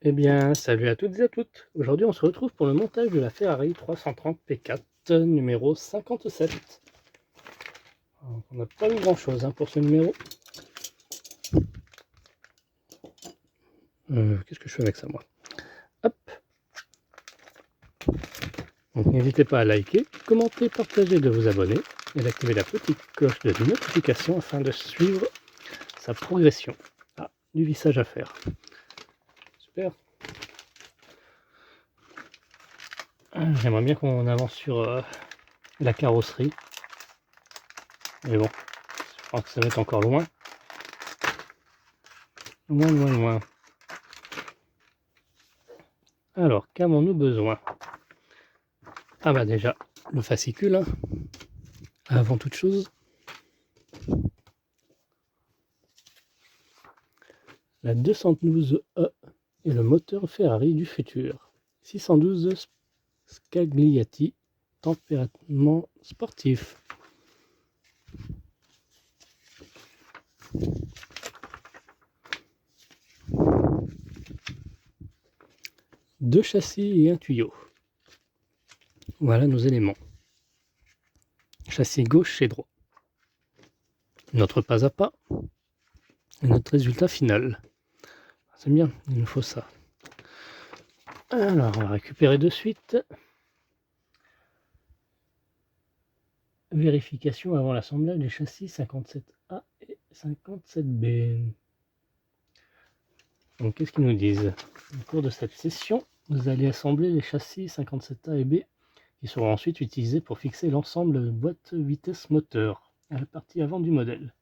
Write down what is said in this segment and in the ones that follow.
Eh bien, salut à toutes et à toutes. Aujourd'hui, on se retrouve pour le montage de la Ferrari 330 P4 numéro 57. Alors, on n'a pas eu grand chose pour ce numéro. Qu'est-ce que je fais avec ça, moi? Hop. Donc, n'hésitez pas à liker, commenter, partager, de vous abonner et d'activer la petite cloche de notification afin de suivre sa progression. Ah, du vissage à faire. Super. J'aimerais bien qu'on avance sur la carrosserie. Mais bon, je crois que ça va être encore loin. Loin, loin, loin. Alors, qu'avons-nous besoin? Ah bah déjà, le fascicule, hein, avant toute chose. La 212E est le moteur Ferrari du futur. 612 Scagliati, tempérament sportif. Deux châssis et un tuyau. Voilà nos éléments. Châssis gauche et droit. Notre pas à pas. Et notre résultat final. C'est bien, il nous faut ça. Alors, on va récupérer de suite. Vérification avant l'assemblage des châssis 57A et 57B. Donc, qu'est-ce qu'ils nous disent? Au cours de cette session, vous allez assembler les châssis 57A et B qui seront ensuite utilisés pour fixer l'ensemble de boîte vitesse moteur à la partie avant du modèle.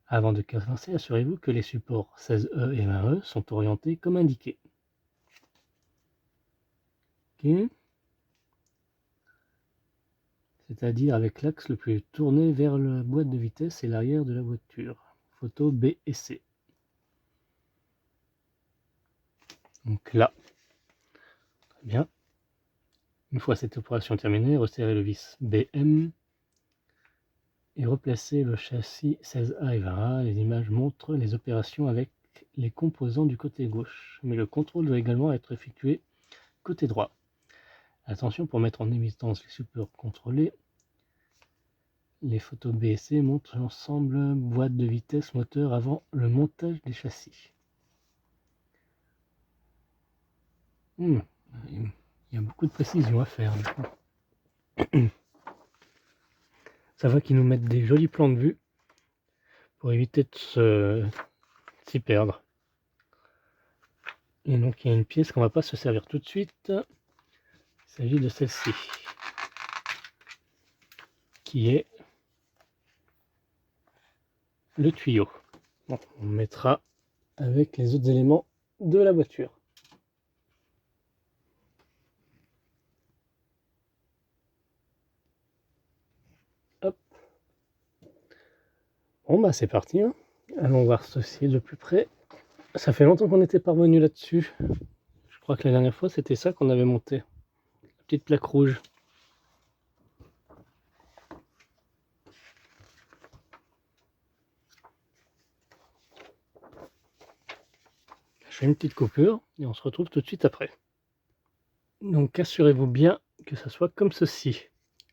Avant de commencer, assurez-vous que les supports 16E et 20E sont orientés comme indiqué. Okay. C'est-à-dire avec l'axe le plus tourné vers la boîte de vitesse et l'arrière de la voiture. Photo B et C. Donc là, très bien. Une fois cette opération terminée, resserrez le vis BM et replacez le châssis 16A et 20A. Les images montrent les opérations avec les composants du côté gauche, mais le contrôle doit également être effectué côté droit. Attention, pour mettre en évidence les supports contrôlés, les photos B et C montrent l'ensemble boîte de vitesse moteur avant le montage des châssis. Il y a beaucoup de précision à faire. Ça va qu'ils nous mettent des jolis plans de vue pour éviter de s'y perdre. Et donc il y a une pièce qu'on va pas se servir tout de suite. Il s'agit de celle-ci, qui est le tuyau. Bon, on mettra avec les autres éléments de la voiture. Hop. Bon bah c'est parti, hein. Allons voir ceci de plus près. Ça fait longtemps qu'on était parvenu là-dessus. Je crois que la dernière fois c'était ça qu'on avait monté. La petite plaque rouge. Je fais une petite coupure et on se retrouve tout de suite après. Donc assurez-vous bien que ça soit comme ceci.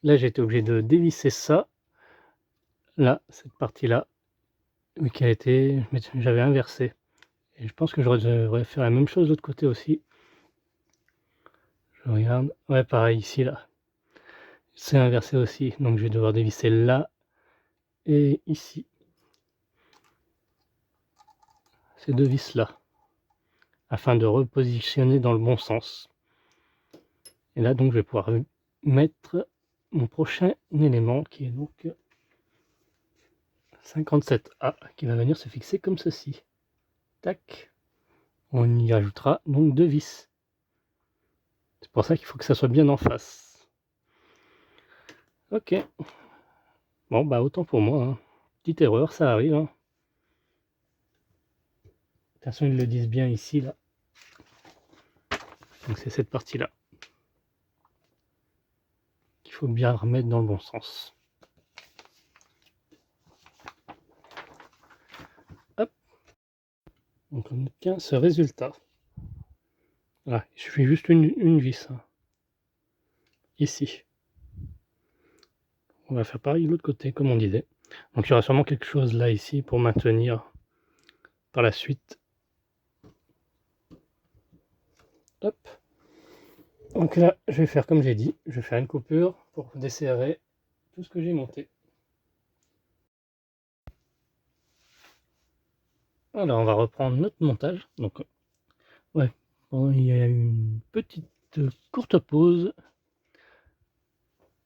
Là j'ai été obligé de dévisser ça. Là, cette partie-là, mais qui a été, j'avais inversé. Et je pense que je devrais faire la même chose de l'autre côté aussi. Je regarde, ouais pareil ici là. C'est inversé aussi, donc je vais devoir dévisser là et ici. Ces deux vis là, afin de repositionner dans le bon sens. Et là donc je vais pouvoir mettre mon prochain élément qui est donc 57A, qui va venir se fixer comme ceci. Tac. On y ajoutera donc deux vis. C'est pour ça qu'il faut que ça soit bien en face. Ok. Bon bah autant pour moi, hein. Petite erreur, ça arrive, hein. De toute façon ils le disent bien ici là. Donc c'est cette partie là qu'il faut bien remettre dans le bon sens. Hop. Donc on obtient ce résultat. Voilà, il suffit juste une vis, hein. Ici. On va faire pareil de l'autre côté, comme on disait. Donc il y aura sûrement quelque chose là, ici, pour maintenir par la suite. Hop. Donc là, je vais faire comme j'ai dit, je vais faire une coupure pour desserrer tout ce que j'ai monté. Alors on va reprendre notre montage. Donc ouais, il y a eu une petite courte pause.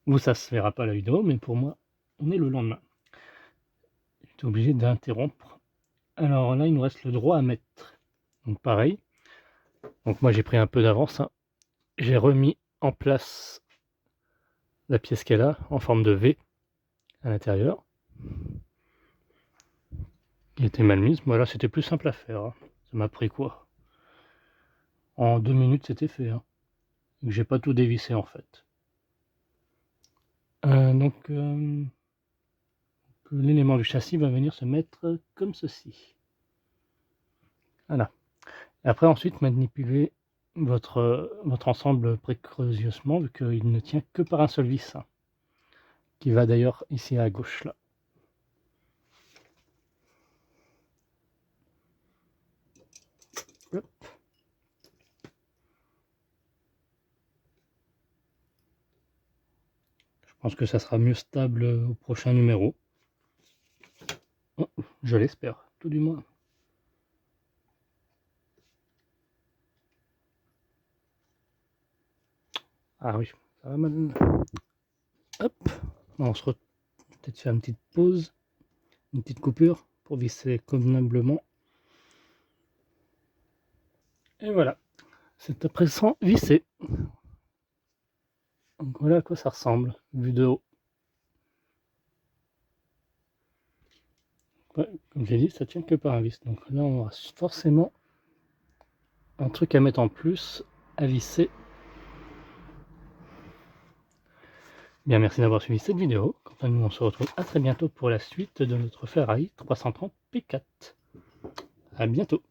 Vous, ça se verra pas la vidéo, mais pour moi, on est le lendemain. J'étais obligé d'interrompre. Alors là, il nous reste le droit à mettre. Donc pareil. Donc moi, j'ai pris un peu d'avance, hein. J'ai remis en place la pièce qu'elle a en forme de V à l'intérieur, qui était mal mise. Voilà, c'était plus simple à faire, hein. Ça m'a pris quoi? En 2 minutes, c'était fait, hein. J'ai pas tout dévissé en fait. Donc l'élément du châssis va venir se mettre comme ceci. Voilà. Et après, ensuite, manipuler votre ensemble précieusement, vu qu'il ne tient que par un seul vis, hein, qui va d'ailleurs ici à gauche là. Hop. Je pense que ça sera mieux stable au prochain numéro. Oh, je l'espère, tout du moins. Ah oui, ça va mal. Hop, on se peut-être faire une petite pause, une petite coupure pour visser convenablement. Et voilà, c'est à présent vissé. Donc voilà à quoi ça ressemble, vu de haut. Ouais, comme j'ai dit, ça tient que par un vis. Donc là, on aura forcément un truc à mettre en plus, à visser. Bien, merci d'avoir suivi cette vidéo. Quant à nous, on se retrouve à très bientôt pour la suite de notre Ferrari 330 P4. À bientôt.